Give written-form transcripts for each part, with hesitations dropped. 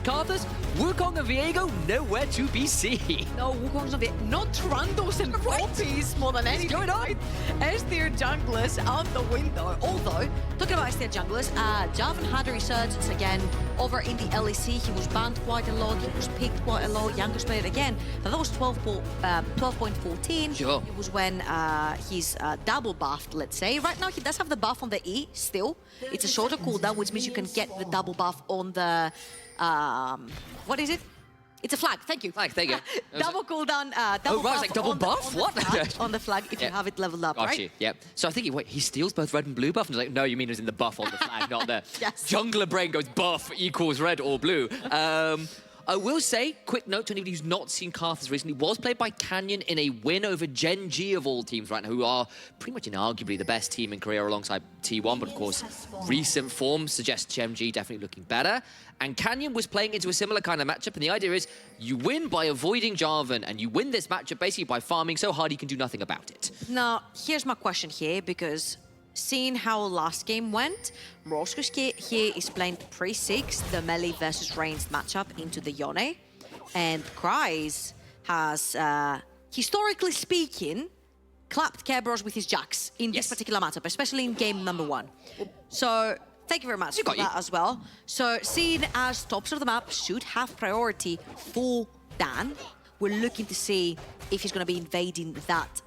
Carthus, Wukong and Viego nowhere to be seen. No, Wukong's not there. Not Trundos and Poppies more than anything. What's going on? Esthir junglers out the window. Although, talking about Esthir junglers, Jarvan had a resurgence again over in the LEC. He was banned quite a lot. He was picked quite a lot. Youngest player again. But that was 12.14. Sure. It was when he's double buffed, let's say. Right now, he does have the buff on the E still. It's a shorter cooldown, which means you can get the double buff on the... what is it? It's a flag, thank you. Flag, there you go. Double cooldown, double buff. Like double buff? What? On the flag, if you have it leveled up, Got right? you, yeah. So I think, wait, he steals both red and blue buff? And I was like, no, you mean it was in the buff on the flag, not the Yes. jungler brain goes buff equals red or blue. I will say, quick note to anybody who's not seen Carthus recently, was played by Canyon in a win over Gen G of all teams right now, who are pretty much inarguably the best team in Korea alongside T1, but of course, recent form suggests Gen G definitely looking better. And Canyon was playing into a similar kind of matchup, and the idea is you win by avoiding Jarvan, and you win this matchup basically by farming so hard he can do nothing about it. Now, here's my question here, because seeing how last game went, Roscoe here is playing pre-6, the melee versus ranged matchup into the Yone. And Kryze has, historically speaking, clapped Kerberos with his jacks in this particular matchup, especially in game number 1. So, thank you very much for that as well. So, seen as tops of the map should have priority for Dan. We're looking to see if he's going to be invading that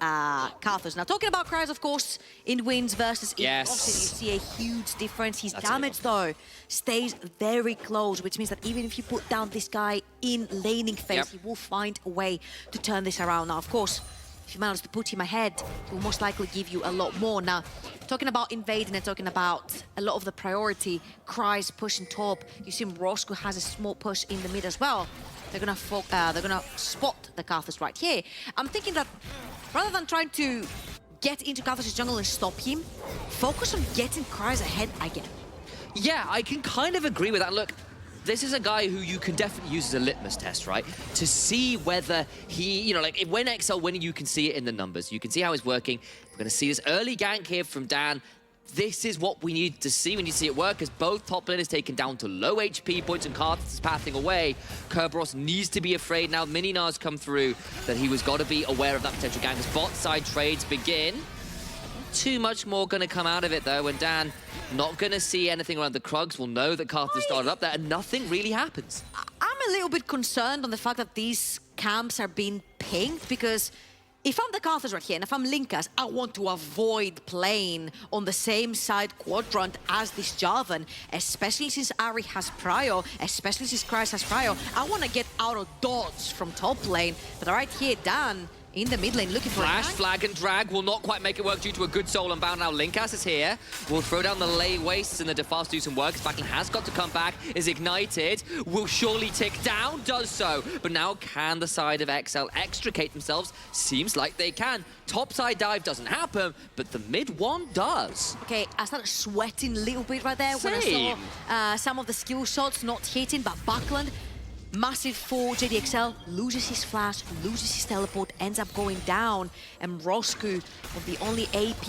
Carthus. Now, talking about Kryze, of course, in wins versus in losses, you see a huge difference. His damage, though, stays very close, which means that even if you put down this guy in laning phase, he will find a way to turn this around. Now, of course, if you manage to put him ahead, he will most likely give you a lot more. Now, talking about invading and talking about a lot of the priority, Kryze pushing top. You see Roscoe has a small push in the mid as well. They're gonna spot the Carthus right here. I'm thinking that rather than trying to get into Carthus' jungle and stop him, focus on getting Kryze ahead again. Yeah, I can kind of agree with that. Look, this is a guy who you can definitely use as a litmus test, right? To see whether he, you know, like when XL winning, you can see it in the numbers. You can see how he's working. We're going to see this early gank here from Dan. This is what we need to see. We need to see it work as both top laners taken down to low HP points and Carthus is pathing away. Kerberos needs to be afraid now. Mininar's come through that he was got to be aware of that potential gank as bot side trades begin. Not too much more going to come out of it though, and Dan not going to see anything around the Krugs. Will know that Carthus started up there and nothing really happens. I'm a little bit concerned on the fact that these camps are being pinged, because if I'm the Carthus right here, and if I'm Linkas, I want to avoid playing on the same side quadrant as this Jarvan, especially since Ari has prio, especially since Kryze has prio. I want to get out of dodge from top lane. But right here, Dan in the mid lane looking for Flash, flag and drag will not quite make it work due to a good soul unbound. Now Linkas is here. Will throw down the lay wastes and the defast do some work. Backlund has got to come back, is ignited, will surely tick down, does so. But now can the side of XL extricate themselves? Seems like they can. Top side dive doesn't happen, but the mid one does. Okay, I started sweating a little bit right there when I saw some of the skill shots not hitting, but Backlund, massive for JDXL, loses his flash, loses his teleport, ends up going down, and Roscoe, the only AP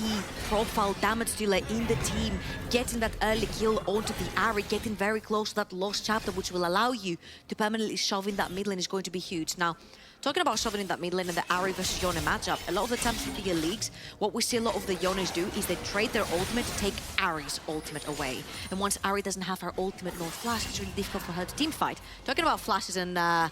profile damage dealer in the team, getting that early kill onto the Ari, getting very close to that lost chapter, which will allow you to permanently shove in that mid lane is going to be huge. Now, talking about shoving in that mid lane and the Ari versus Yone matchup, a lot of the times in bigger leagues, what we see a lot of the Yones do is they trade their ultimate to take Ari's ultimate away. And once Ari doesn't have her ultimate nor flash, it's really difficult for her to team fight. Talking about flashes and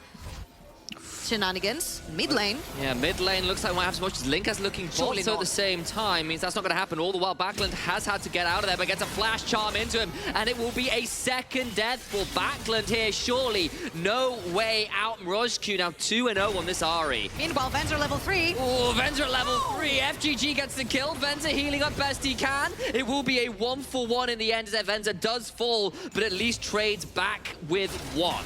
shenanigans, mid lane. Yeah, mid lane looks like we might have as much as Linkas looking bot, so at the same time means that's not going to happen. All the while Backlund has had to get out of there, but gets a flash charm into him, and it will be a second death for Backlund here. Surely no way out. Roscoe now 2-0 on this Ari. Meanwhile, Venzer level 3. Oh, Venzer at level 3. FGG gets the kill. Venzer healing up best he can. It will be a 1-for-1 in the end as Venzer does fall, but at least trades back with 1.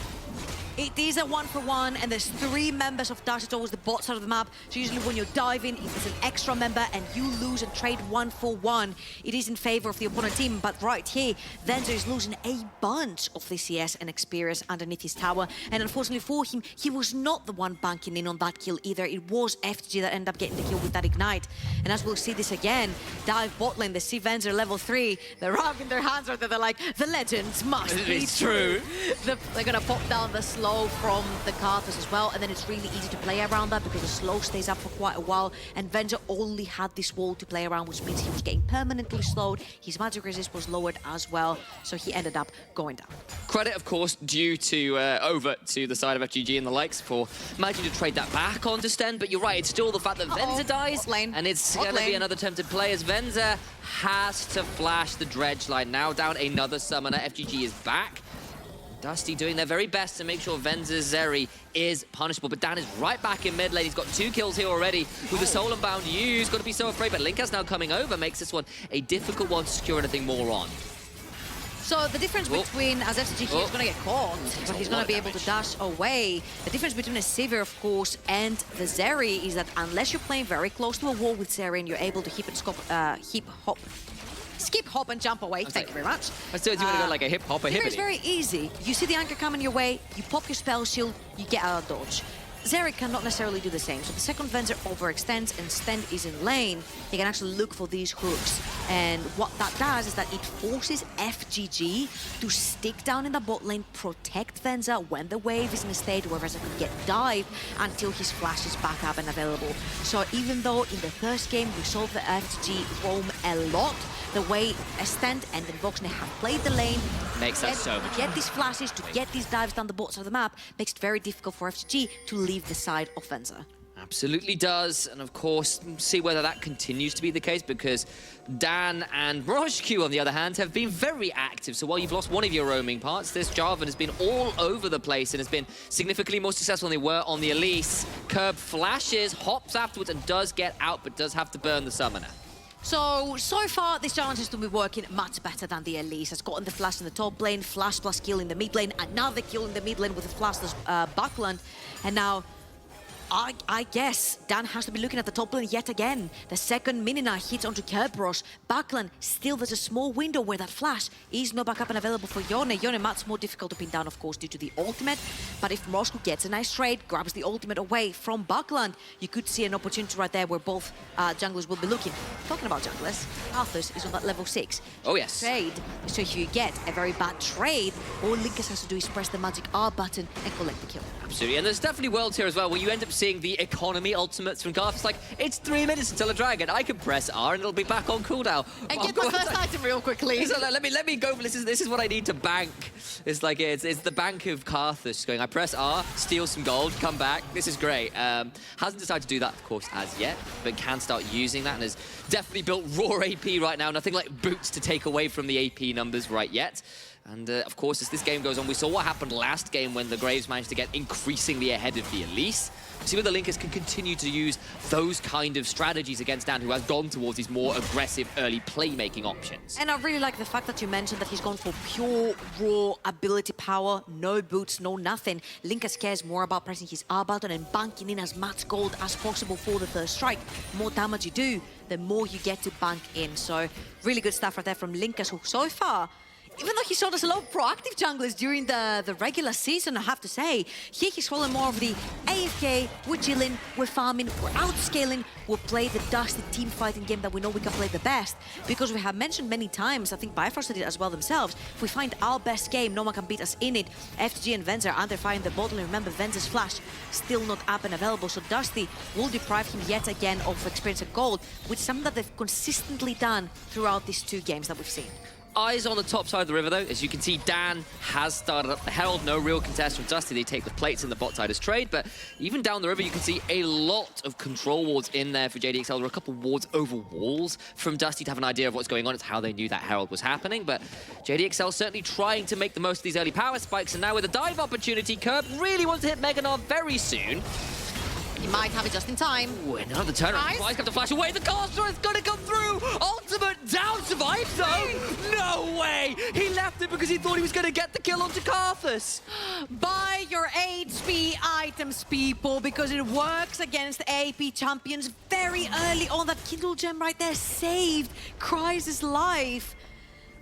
It is a 1-for-1, and there's 3 members of Dash towards the bot side of the map. So usually when you're diving, if there's an extra member and you lose and trade 1-for-1, it is in favor of the opponent team. But right here, Venzer is losing a bunch of the CS and experience underneath his tower. And unfortunately for him, he was not the one banking in on that kill either. It was FTG that ended up getting the kill with that ignite. And as we'll see this again, dive bot lane, they see Venzer level 3. They're rubbing their hands right there. They're like, the legends must be It's true. They're gonna pop down the slow from the Karthus as well, and then it's really easy to play around that because the slow stays up for quite a while, and Venzer only had this wall to play around, which means he was getting permanently slowed. His magic resist was lowered as well, so he ended up going down. Credit, of course, due to over to the side of FGG and the likes for managing to trade that back onto Sten, but you're right, it's still the fact that Venzer dies, and it's going to be another tempted play as Venzer has to flash the dredge line. Now down another summoner, FGG is back. Dusty doing their very best to make sure Venzer's Zeri is punishable, but Dan is right back in mid lane. He's got 2 kills here already with the Soul Unbound used. Got to be so afraid, but Linkas now coming over makes this one a difficult one to secure anything more on. So the difference between, as FCG here is going to get caught, but he's going to be able to dash away. The difference between a Sivir, of course, and the Zeri is that unless you're playing very close to a wall with Zeri and you're able to skip, hop, and jump away. Thank you very much. I still do want to go like a hip hop, a hippity. It's very easy. You see the anchor coming your way, you pop your spell shield, you get out of dodge. Zeri cannot necessarily do the same. So the second Venzer overextends and Sten is in lane, he can actually look for these hooks. And what that does is that it forces FGG to stick down in the bot lane, protect Venzer when the wave is in a state where Venzer can get dived until his flash is back up and available. So even though in the first game we saw the FGG roam a lot, the way Sten and then Voxne have played the lane, makes that so much. Get these flashes, to get these dives down the bot side of the map, makes it very difficult for FGG to leave the side of Venzer. Absolutely does, and of course, see whether that continues to be the case, because Dan and Roshku, on the other hand, have been very active. So while you've lost one of your roaming parts, this Jarvan has been all over the place and has been significantly more successful than they were on the Elise. Curb flashes, hops afterwards, and does get out, but does have to burn the summoner. So far, this challenge has to be working much better than the Elise. Has gotten the flash in the top lane, flash plus kill in the mid lane, another kill in the mid lane with a flashless backland, and now I guess Dan has to be looking at the top lane yet again. The second Minina hits onto Kerberos. Backland, still there's a small window where that flash is not back up and available for Yone. Yone much more difficult to pin down, of course, due to the ultimate. But if Moscow gets a nice trade, grabs the ultimate away from Backland, you could see an opportunity right there where both junglers will be looking. Talking about junglers, Arthas is on that level 6. Oh, yes. Trade. So if you get a very bad trade, all Linkus has to do is press the magic R button and collect the kill. Absolutely, and there's definitely worlds here as well where you end up seeing the economy ultimates from Garth. It's like, it's 3 minutes until a dragon. I can press R and it'll be back on cooldown. And get the first item real quickly. So let me go. This is what I need to bank. It's like it's the bank of Karthus going. I press R, steal some gold, come back. This is great. Hasn't decided to do that, of course, as yet, but can start using that and has definitely built raw AP right now. Nothing like boots to take away from the AP numbers right yet. And of course, as this game goes on, we saw what happened last game when the Graves managed to get increasingly ahead of the Elise. See whether Linkus can continue to use those kind of strategies against Dan, who has gone towards these more aggressive early playmaking options. And I really like the fact that you mentioned that he's gone for pure, raw ability power, no boots, no nothing. Linkus cares more about pressing his R button and banking in as much gold as possible for the first strike. The more damage you do, the more you get to bank in. So really good stuff right there from Linkus, who so far, even though he showed us a lot of proactive junglers during the regular season, I have to say, here he's following more of the AFK, we're chilling, we're farming, we're outscaling, we'll play the dusty team fighting game that we know we can play the best. Because we have mentioned many times, I think Bifrost did it as well themselves, if we find our best game, no one can beat us in it. FTG and Venzer are under fire in the bottle, and remember, Venzer's flash still not up and available, so Dusty will deprive him yet again of experience and gold, which is something that they've consistently done throughout these 2 games that we've seen. Eyes on the top side of the river, though. As you can see, Dan has started up the Herald. No real contest from Dusty. They take the plates in the bot side as trade, but even down the river, you can see a lot of control wards in there for JDXL. There were a couple of wards over walls from Dusty to have an idea of what's going on. It's how they knew that Herald was happening, but JDXL certainly trying to make the most of these early power spikes, and now with a dive opportunity, Curb really wants to hit Meganov very soon. He might have it just in time. Ooh, another turnaround. Fly's got to flash away. The caster is going to come through. Ultimate down survives, though. No way. He left it because he thought he was going to get the kill onto Karthus. Buy your be items, people, because it works against AP champions very early on. That Kindle gem right there saved Cry's life.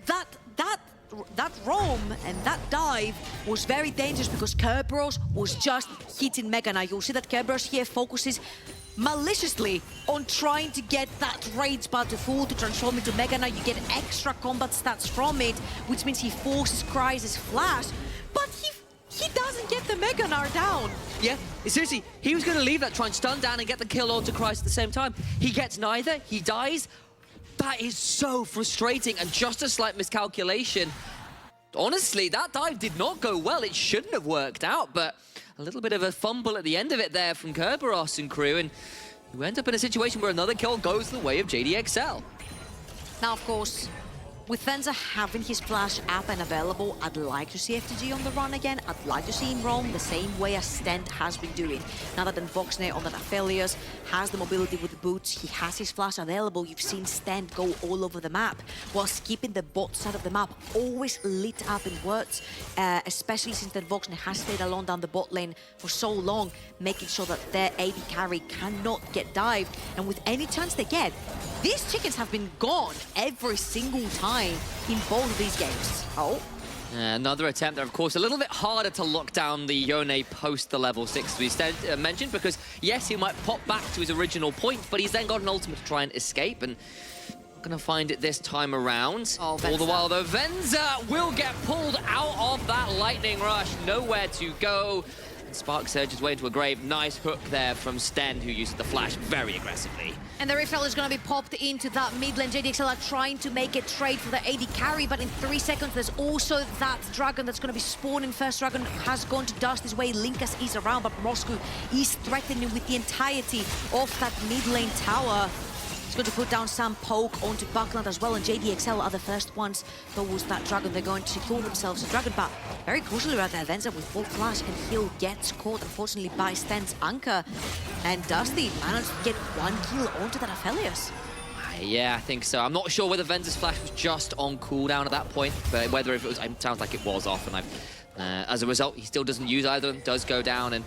That roam and that dive was very dangerous because Kerberos was just hitting Mega. Now you'll see that Kerberos here focuses maliciously on trying to get that rage bar to full to transform into Mega. Now you get extra combat stats from it, which means he forces Cry's flash, but he doesn't get the Mega Gnar down. Yeah, seriously, he was going to leave that, try and stun down and get the kill onto Cry's at the same time. He gets neither, he dies. That is so frustrating, and just a slight miscalculation. Honestly, that dive did not go well. It shouldn't have worked out, but a little bit of a fumble at the end of it there from Kerberos and crew, and you end up in a situation where another kill goes the way of JDXL. Now, of course, with Venza having his flash up and available, I'd like to see FTG on the run again. I'd like to see him roam the same way as Stent has been doing. Now that Voxne on that Aphelios has the mobility with the boots, he has his flash available. You've seen Stent go all over the map, whilst keeping the bot side of the map always lit up in words, especially since Voxne has stayed alone down the bot lane for so long, making sure that their AD carry cannot get dived. And with any chance they get, these chickens have been gone every single time in both of these games. Oh. Another attempt there, of course, a little bit harder to lock down the Yone post the level 6 we mentioned, because yes, he might pop back to his original point, but he's then got an ultimate to try and escape, and not gonna find it this time around. Oh, all the while, though, Venza will get pulled out of that lightning rush, nowhere to go. Spark surges way into a grave. Nice hook there from Sten, who uses the flash very aggressively. And the refill is going to be popped into that mid lane. JDXL are trying to make a trade for the AD carry, but in 3 seconds, there's also that dragon that's going to be spawning. First dragon has gone to dust his way. Linkas is around, but Moscow is threatening with the entirety of that mid lane tower. He's going to put down some poke onto Buckland as well, and JDXL are the first ones towards that dragon. They're going to secure themselves a dragon, but very crucially right there, Venza with full flash, and he'll get caught, unfortunately, by Sten's anchor. And Dusty managed to get 1 kill onto that Aphelios. Yeah, I think so. I'm not sure whether Venza's flash was just on cooldown at that point, but whether if it was, it sounds like it was off, and as a result, he still doesn't use either of them, does go down, and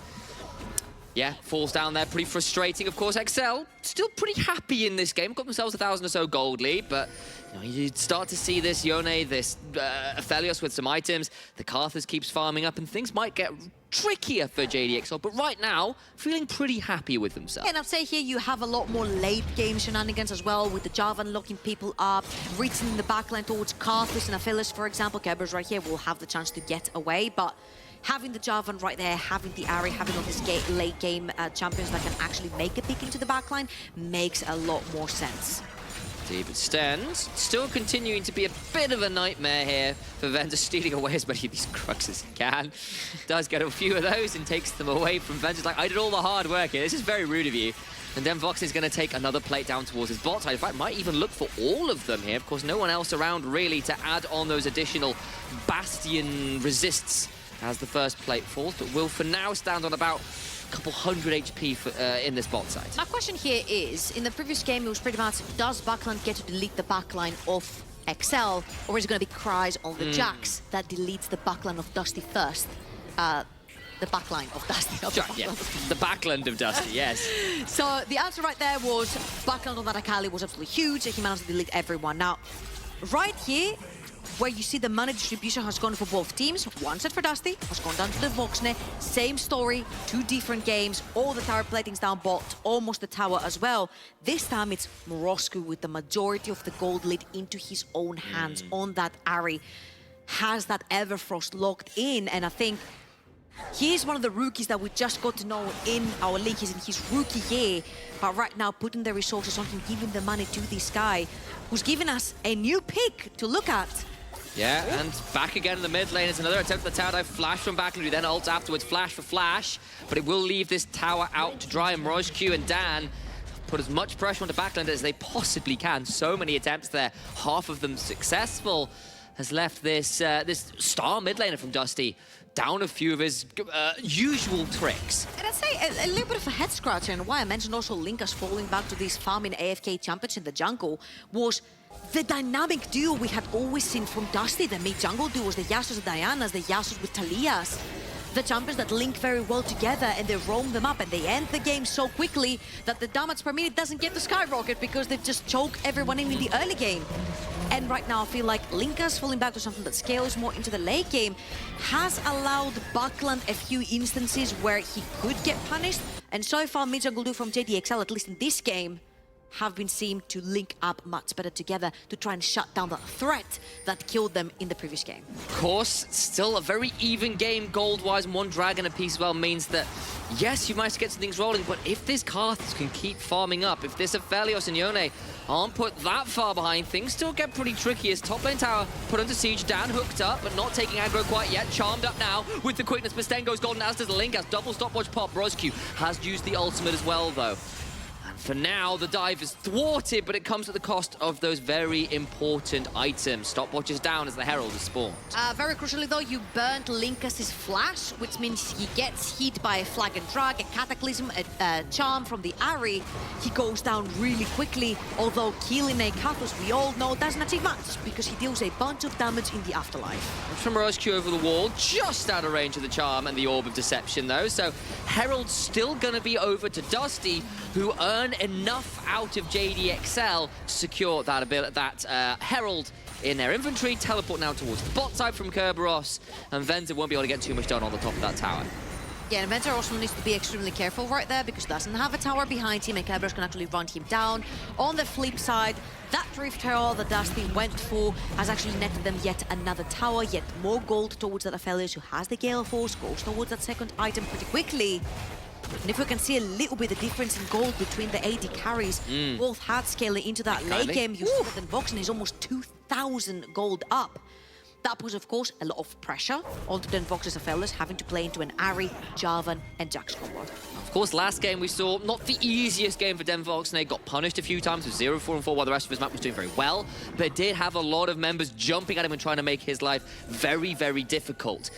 yeah, falls down there. Pretty frustrating, of course. XL still pretty happy in this game. Got themselves 1,000 or so gold lead, but you know, you start to see this Yone, this Aphelios with some items. The Karthus keeps farming up, and things might get trickier for JDXL, but right now, feeling pretty happy with themselves. And I'd say here you have a lot more late-game shenanigans as well, with the Jarvan locking people up, reaching in the backline towards Karthus and Aphelios, for example. Kerberos right here will have the chance to get away, but having the Jarvan right there, having the Ahri, having all these late-game champions that can actually make a pick into the backline makes a lot more sense. But Sten's still continuing to be a bit of a nightmare here for Venza, stealing away as many of these Crux as he can. Does get a few of those and takes them away from Venza. Like, I did all the hard work here. This is very rude of you. And then Vox is going to take another plate down towards his bot side. In fact, might even look for all of them here. Of course, no one else around really to add on those additional Bastion resists as the first plate falls, but will for now stand on about a couple hundred HP for, in this bot side. My question here is, in the previous game it was pretty much, does Buckland get to delete the backline of XL, or is it going to be Cries on the Jax that deletes the backline of Dusty first? The backline of Dusty. Not Sure, yeah. The backland of Dusty, yes. So the answer right there was backland on that Akali was absolutely huge, and he managed to delete everyone. Now, right here, where you see the money distribution has gone for both teams. One set for Dusty, has gone down to the Voxne. Same story, 2 different games. All the tower platings down bot, almost the tower as well. This time it's Morosku with the majority of the gold lead into his own hands on that Ahri. Has that Everfrost locked in, and I think he's one of the rookies that we just got to know in our league. He's in his rookie year, but right now putting the resources on him, giving the money to this guy, who's given us a new pick to look at. Yeah, and back again in the mid lane. It's another attempt at the tower dive. Flash from back, and then ult afterwards. Flash for flash, but it will leave this tower out to dry. And Mirage Q and Dan put as much pressure on the backline as they possibly can. So many attempts there, half of them successful. Has left this this star mid laner from Dusty down a few of his usual tricks. And I'd say a little bit of a head scratcher, and why I mentioned also Linkas falling back to these farming AFK champions in the jungle was the dynamic duo we had always seen from Dusty, the mid jungle duos, the Yasuos and Dianas, the Yasuos with Talias. the champions that link very well together, and they roam them up, and they end the game so quickly that the damage per minute doesn't get to skyrocket because they just choke everyone in the early game. And right now, I feel like Linkas falling back to something that scales more into the late game has allowed Buckland a few instances where he could get punished. And so far, mid jungle duo from JDXL, at least in this game, have been seen to link up much better together to try and shut down the threat that killed them in the previous game. Of course, still a very even game gold-wise, and one dragon apiece as well means that, yes, you managed to get some things rolling, but if this Karthus can keep farming up, if this Aphelios and Yone aren't put that far behind, things still get pretty tricky as top lane tower put under siege. Dan hooked up, but not taking aggro quite yet. Charmed up now with the quickness. Mustengo's golden, as does Link, as double stopwatch pop. Roscu has used the ultimate as well, though. For now, the dive is thwarted, but it comes at the cost of those very important items. Stopwatch is down as the Herald is spawned. Very crucially, though, you burnt Linkas' flash, which means he gets hit by a flag and drag, a cataclysm, a charm from the Ahri. He goes down really quickly, although killing a Karthus, we all know, doesn't achieve much because he deals a bunch of damage in the afterlife. From Roscu over the wall, just out of range of the charm and the Orb of Deception, though. So Herald's still going to be over to Dusty, who earn enough out of JDXL to secure that Herald in their inventory. Teleport now towards the bot side from Kerberos, and Venza won't be able to get too much done on the top of that tower. Yeah, and Venza also needs to be extremely careful right there because he doesn't have a tower behind him, and Kerberos can actually run him down. On the flip side, that Rift Herald that Dusty went for has actually netted them yet another tower, yet more gold towards that Aphelios, who has the Gale Force, goes towards that second item pretty quickly. And if we can see a little bit of difference in gold between the AD carries, both had scaling into that late game, you see that Voxen is almost 2,000 gold up. That puts, of course, a lot of pressure onto Den Vox's Aphelios, having to play into an Ahri, Jarvan, and Jax combo. Of course, last game we saw not the easiest game for Den Voxen. They got punished a few times with 0-4-4 while the rest of his map was doing very well, but did have a lot of members jumping at him and trying to make his life very, very difficult.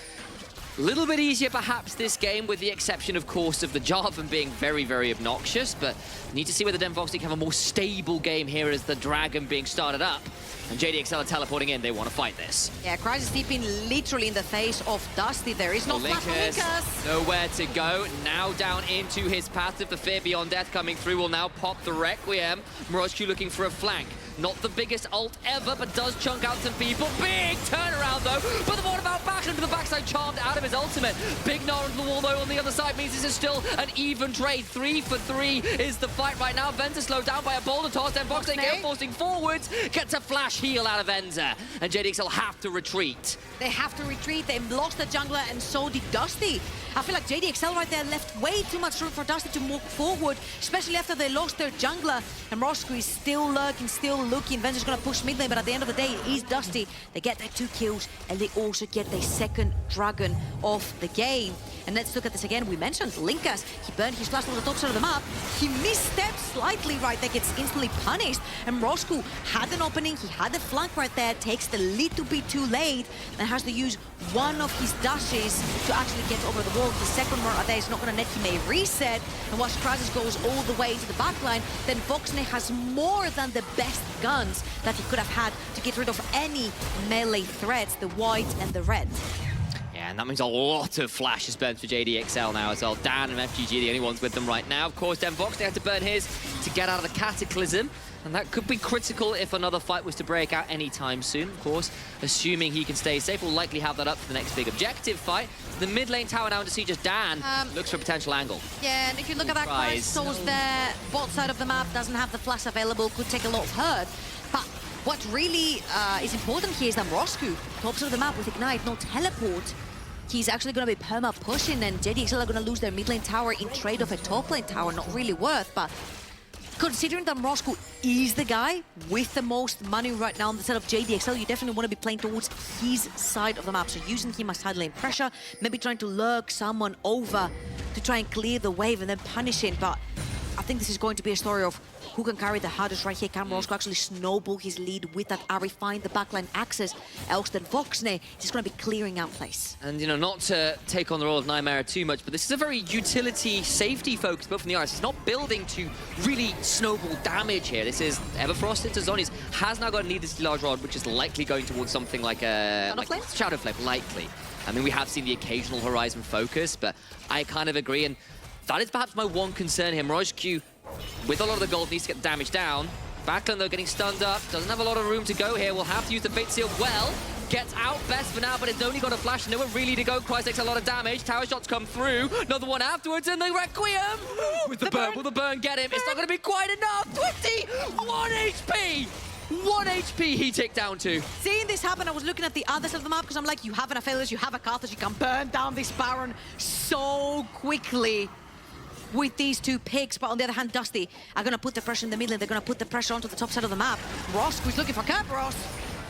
A little bit easier perhaps this game, with the exception, of course, of the Jarvan being very, very obnoxious, but need to see whether Den Voxen can have a more stable game here as the Dragon being started up. And JDXL are teleporting in, they want to fight this. Yeah, Crysis stepping literally in the face of Dusty. There is no flash for Linkas. Nowhere to go. Now down into his passive. The Fear Beyond Death coming through will now pop the Requiem. Moroshku looking for a flank. Not the biggest ult ever, but does chunk out some people. Big turnaround, though. But the one about back into the backside, charmed out of his ultimate. Big gnar onto the wall, though, on the other side means this is still an even trade. 3 for 3 is the fight right now. Venza slowed down by a boulder toss. Then Voxen again forcing forwards. Gets a flash heal out of Venza. And JDXL have to retreat. They have to retreat. They lost the jungler, and so did Dusty. I feel like JDXL right there left way too much room for Dusty to move forward, especially after they lost their jungler. And Roscu is still lurking, still looking. Venza's gonna push mid lane, but at the end of the day, it is Dusty. They get their 2 kills, and they also get their second dragon of the game. And let's look at this again. We mentioned Linkas. He burned his flash on the top side of the map. He missteps slightly right there, gets instantly punished. And Roscu had an opening, he had a flank right there, takes it a little bit too late, and has to use one of his dashes to actually get over the wall. The second one right there is not going to net him a reset. And once Crysis goes all the way into the backline, then Voxne has more than the best guns that he could have had to get rid of any melee threats, the white and the red. Yeah, and that means a lot of flashes burned for JDXL now as well. Dan and FGG, the only ones with them right now. Of course, Den Voxen had to burn his to get out of the Cataclysm. And that could be critical if another fight was to break out anytime soon, of course. Assuming he can stay safe, we'll likely have that up for the next big objective fight. The mid lane tower now into siege as Dan looks for a potential angle. Yeah, and if you look at that Crysis towards the bot side of the map, doesn't have the flash available, could take a lot of hurt. But what really is important here is that Roscu, top side of the map with Ignite, no teleport. He's actually going to be perma-pushing, and JDXL are going to lose their mid lane tower in trade of a top lane tower. Not really worth, but considering that Roscu is the guy with the most money right now on the side of JDXL, you definitely want to be playing towards his side of the map. So using him as side lane pressure, maybe trying to lurk someone over to try and clear the wave and then punish him. But I think this is going to be a story of who can carry the hardest right here. Can Roscu actually snowball his lead with that Ahri, find the backline access? Else then Voxne is going to be clearing out place. And, you know, not to take on the role of Nightmare too much, but this is a very utility, safety-focused build from the Iris. It's not building to really snowball damage here. This is Everfrost into Zonies. Has now got a needlessly large rod, which is likely going towards something like a... Shadow Flame? Shadow Flame, likely. I mean, we have seen the occasional Horizon focus, but I kind of agree, and that is perhaps my one concern here. Mirage, with a lot of the gold, needs to get the damage down. Backlund, though, getting stunned up. Doesn't have a lot of room to go here. We'll have to use the Fate Seal well. Gets out best for now, but it's only got a flash. Nowhere really to go. Christ takes a lot of damage. Tower shots come through. Another one afterwards, and the Requiem! With the burn. Will the burn get him? It's not going to be quite enough. 21 HP! 1 HP he ticked down to. Seeing this happen, I was looking at the other side of the map because I'm like, you have an Aphelios, you have a Karthus, you can burn down this Baron so quickly with these two picks. But on the other hand, Dusty are going to put the pressure in the middle, and they're going to put the pressure onto the top side of the map. Rosk, who's looking for Kerberos.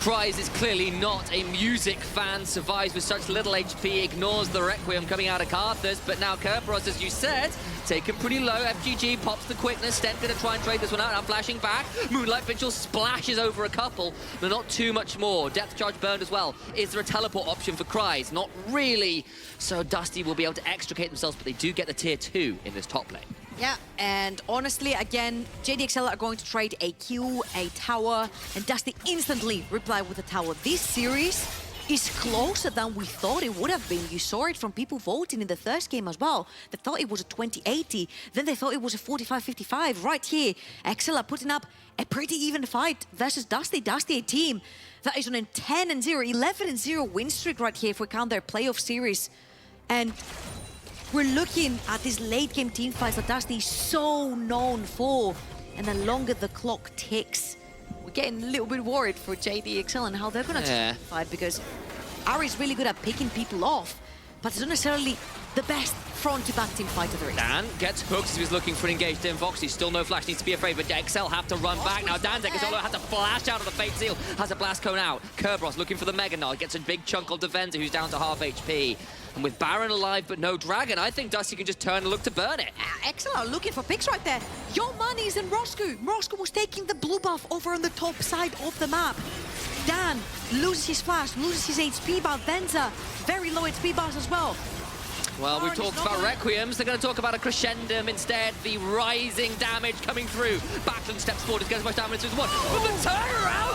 Prize is clearly not a music fan, survives with such little HP, ignores the Requiem coming out of Karthus, but now Kerberos, as you said, taken pretty low. FGG pops the quickness. Stent gonna try and trade this one out. Now flashing back. Moonlight Vigil splashes over a couple, but not too much more. Depth charge burned as well. Is there a teleport option for Cries? Not really. So Dusty will be able to extricate themselves, but they do get the tier 2 in this top lane. Yeah, and honestly, again, JDXL are going to trade a Q, a tower, and Dusty instantly reply with a tower. This series is closer than we thought it would have been. You saw it from people voting in the first game as well. They thought it was a 20-80, then they thought it was a 45-55. Right here, XL are putting up a pretty even fight versus Dusty. Dusty, a team that is on a 10-0, 11-0 win streak right here if we count their playoff series. And we're looking at these late game team fights that Dusty is so known for. And the longer the clock ticks, we're getting a little bit worried for JDXL and how they're going to fight, because Ari's really good at picking people off, but it's not necessarily the best front-to-back team fighter there is. Dan gets hooked as he was looking for an engaged in Voxy. Still no flash, needs to be afraid, but XL have to run back. Now Danzek is has to flash out of the Fate Seal, has a blast cone out. Kerberos looking for the Mega Nod, gets a big chunk of Defender who's down to half HP. And with Baron alive but no Dragon, I think Dusty can just turn and look to burn it. XL are looking for picks right there. Your money is in Roscoe. Roscoe was taking the blue buff over on the top side of the map. Dan loses his flash, loses his HP bar. Venza, very low HP bars as well. Well, we've talked about Requiems. They're going to talk about a crescendum instead. The rising damage coming through. Backlund steps forward, gets as much damage as one. But the turnaround,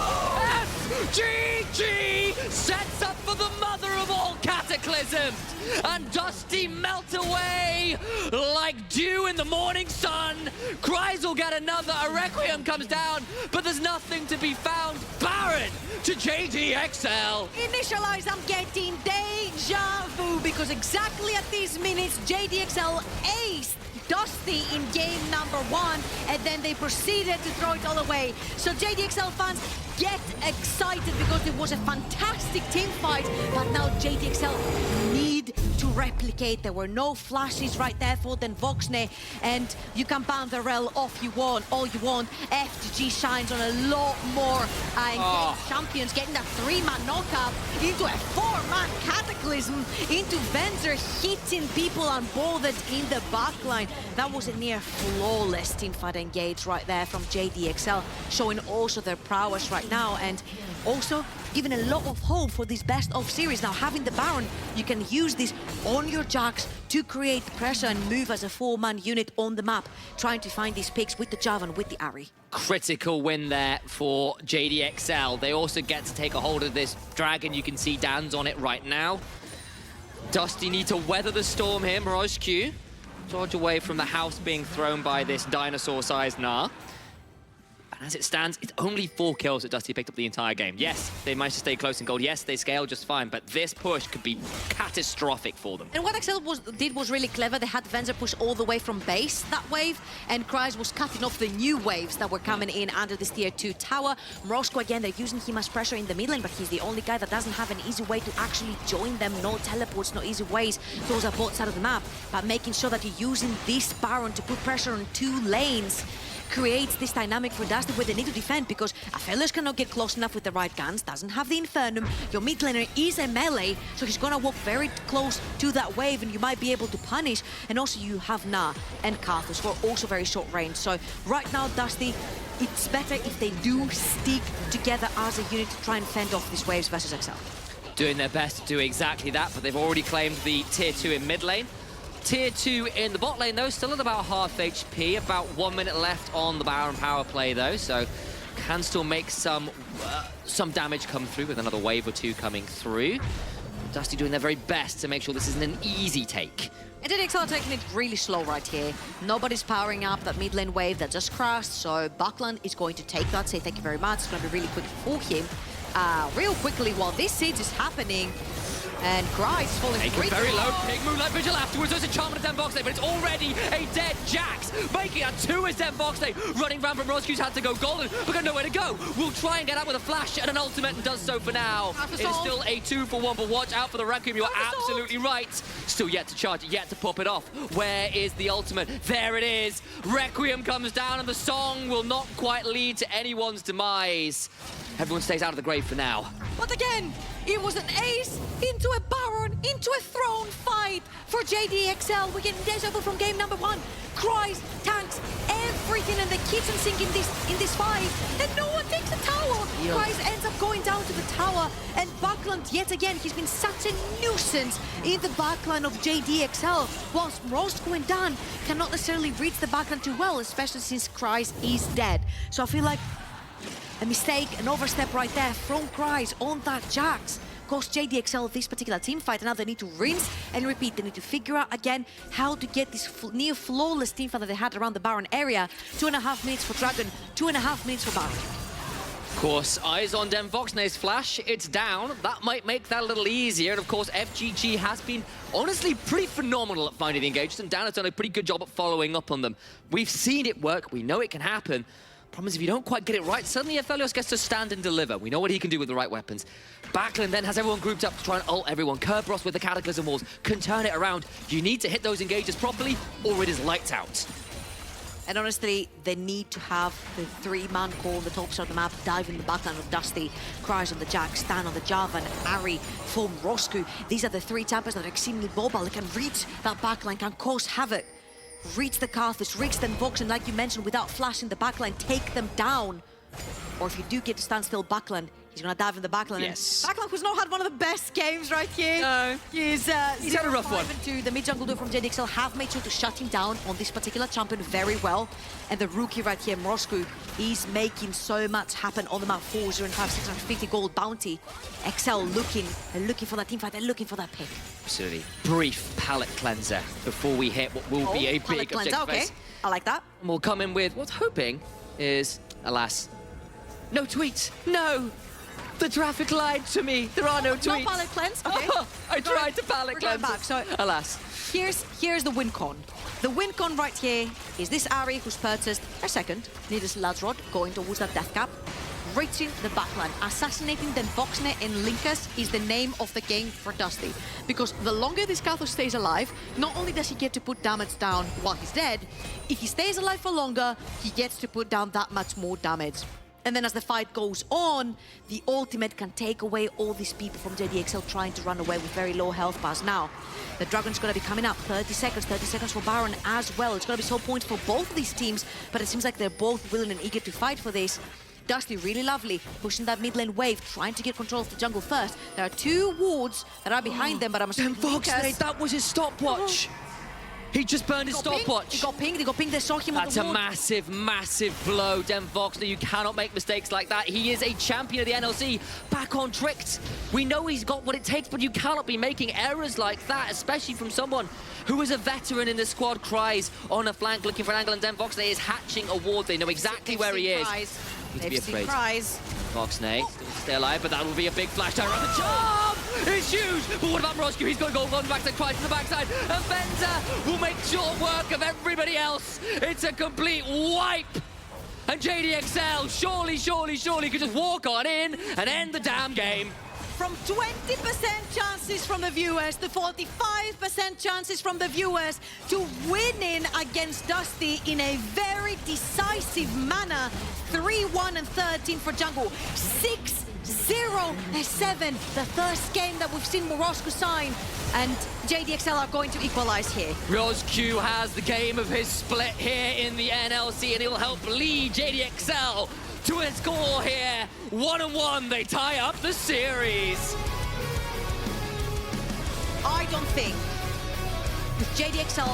FGG sets up for the mother of all cataclysms. And Dusty melt away like dew in the morning sun. Cries will get another. A Requiem comes down, but there's nothing to be found. Baron to JDXL. Initialize, I'm getting deja vu, because exactly at these minutes, JDXL aced Dusty in game number 1, and then they proceeded to throw it all away. So JDXL fans, get excited because it was a fantastic team fight, but now JDXL need to replicate. There were no flashes right there for Den Voxne, and you can ban the rel off all you want. FGG shines on a lot more engaged champions, getting that 3-man knockout into a 4-man cataclysm, into Venzer hitting people unbothered in the backline. That was a near flawless teamfight engage right there from JDXL, showing also their prowess right now, and also giving a lot of hope for this best of series. Now having the Baron, you can use this on your Jax to create pressure and move as a 4-man unit on the map, trying to find these picks with the Javan, with the Ari. Critical win there for JDXL. They also get to take a hold of this Dragon. You can see Dan's on it right now. Dusty need to weather the storm here. Mirage Q, dodge away from the house being thrown by this dinosaur-sized Gnar. And as it stands, it's only 4 kills that Dusty picked up the entire game. Yes, they managed to stay close in gold. Yes, they scaled just fine, but this push could be catastrophic for them. And what XL did was really clever. They had Venzer push all the way from base that wave, and Cries was cutting off the new waves that were coming in under this tier 2 tower. Morosco, again, they're using him as pressure in the mid lane, but he's the only guy that doesn't have an easy way to actually join them. No teleports, no easy ways. Those are both sides of the map. But making sure that you're using this Baron to put pressure on 2 lanes creates this dynamic for Dusty where they need to defend, because Aphelios cannot get close enough with the right guns, doesn't have the Infernum. Your mid laner is a melee, so he's gonna walk very close to that wave and you might be able to punish. And also you have Gnar and Karthus who are also very short range. So right now, Dusty, it's better if they do stick together as a unit to try and fend off these waves versus XL. Doing their best to do exactly that, but they've already claimed the tier 2 in mid lane. Tier 2 in the bot lane, though, still at about half HP. About 1 minute left on the Baron power play, though, so can still make some damage come through with another wave or 2 coming through. Dusty doing their very best to make sure this isn't an easy take. And JDXL are taking it really slow right here. Nobody's powering up that mid lane wave that just crashed, so Buckland is going to take that, say thank you very much. It's going to be really quick for him. Real quickly, while this siege is happening, and Cry is falling very low. Big Moonlight Vigil afterwards. There's a charm of Demvoxne, but it's already a dead Jax. Making it 2 is Demvoxne. Running round from Roscue's had to go golden, but got nowhere to go. Will try and get out with a flash and an ultimate and does so for now. It is still a 2-for-1, but watch out for the Requiem. You are absolutely right. Still yet to charge it, yet to pop it off. Where is the ultimate? There it is. Requiem comes down and the song will not quite lead to anyone's demise. Everyone stays out of the grave for now. But again, it was an ace into a Baron, into a throne fight for JDXL. We're getting deja vu from game number 1. Cries, tanks, everything in the kitchen sink in this fight. And no one takes a tower. Yo. Cries ends up going down to the tower. And Buckland, yet again, he's been such a nuisance in the backline of JDXL. Whilst Roscoe and Dan cannot necessarily reach the backline too well, especially since Cries is dead. So I feel like a mistake, an overstep right there from Cries on that Jax cost JDXL this particular team fight, and now they need to rinse and repeat. They need to figure out again how to get this near flawless team fight that they had around the Baron area. 2.5 minutes for Dragon, 2.5 minutes for Baron. Of course, eyes on Demvoxne's flash. It's down. That might make that a little easier. And of course, FGG has been honestly pretty phenomenal at finding the engagements, and Dan has done a pretty good job at following up on them. We've seen it work. We know it can happen. Problem is, if you don't quite get it right, suddenly Aphelios gets to stand and deliver. We know what he can do with the right weapons. Backland then has everyone grouped up to try and ult everyone. Kerberos with the Cataclysm Walls can turn it around. You need to hit those engages properly, or it is lights out. And honestly, they need to have the 3-man call on the top side of the map, dive in the backline of Dusty, Cries on the Jack, Stan on the Java, and Ari from Roscoe. These are the 3 tappers that are extremely mobile. They can reach that backline, can cause havoc. Reach the Karthus, reach the Vox, and like you mentioned, without flashing the backline, take them down. Or if you do get to stand still backline, he's gonna dive in the backline. Yes. And backline who's not had one of the best games right here. No. He's had a rough one. 2. The mid-jungle duo from JDXL have made sure to shut him down on this particular champion very well. And the rookie right here, Mroscu, is making so much happen on the map. 405, 650 gold bounty. XL looking for that team fight, they're looking for that pick. Absolutely. Brief palate cleanser before we hit what will be a big objective. Okay, I like that. And we'll come in with what's hoping is, alas, no tweets. No! The traffic lied to me. There are no tweets. No palette cleanse, okay. I tried to palette cleanse. Back. So alas. Here's the win con. The win con right here is this Ari who's purchased a second, Needless Lad's Rod, going towards that death cap, reaching the backline, assassinating the Voxne and Linkus is the name of the game for Dusty. Because the longer this Karthus stays alive, not only does he get to put damage down while he's dead, if he stays alive for longer, he gets to put down that much more damage. And then as the fight goes on, the ultimate can take away all these people from JDXL trying to run away with very low health bars. Now, the Dragon's gonna be coming up. 30 seconds for Baron as well. It's gonna be so points for both of these teams, but it seems like they're both willing and eager to fight for this. Dusty, really lovely, pushing that mid lane wave, trying to get control of the jungle first. There are 2 wards that are behind them, but I'm assuming Voxne, that was his stopwatch. He just burned his stopwatch. He got pinged, they saw him on the That's a wall. massive, massive blow, Demvoxne. You cannot make mistakes like that. He is a champion of the NLC, back on Tricked. We know he's got what it takes, but you cannot be making errors like that, especially from someone who is a veteran in the squad. Cries on a flank, looking for an angle, and Demvoxne is hatching a ward. They know exactly where he is. Need to be afraid. Voxne still stay alive, but that will be a big flash down around the charm! It's huge! But what about Mroscu? He's going to go on the backside, Cries to the backside, and Benta will make short work of everybody else. It's a complete wipe! And JDXL surely could just walk on in and end the damn game. From 20% chances from the viewers to 45% chances from the viewers to winning against Dusty in a very decisive manner. 3-1 and 13 for jungle. 6-0-7, the first game that we've seen Morosco sign. And JDXL are going to equalize here. Roscu has the game of his split here in the NLC, and he'll help lead JDXL to a score here. 1-1, they tie up the series. I don't think with JDXL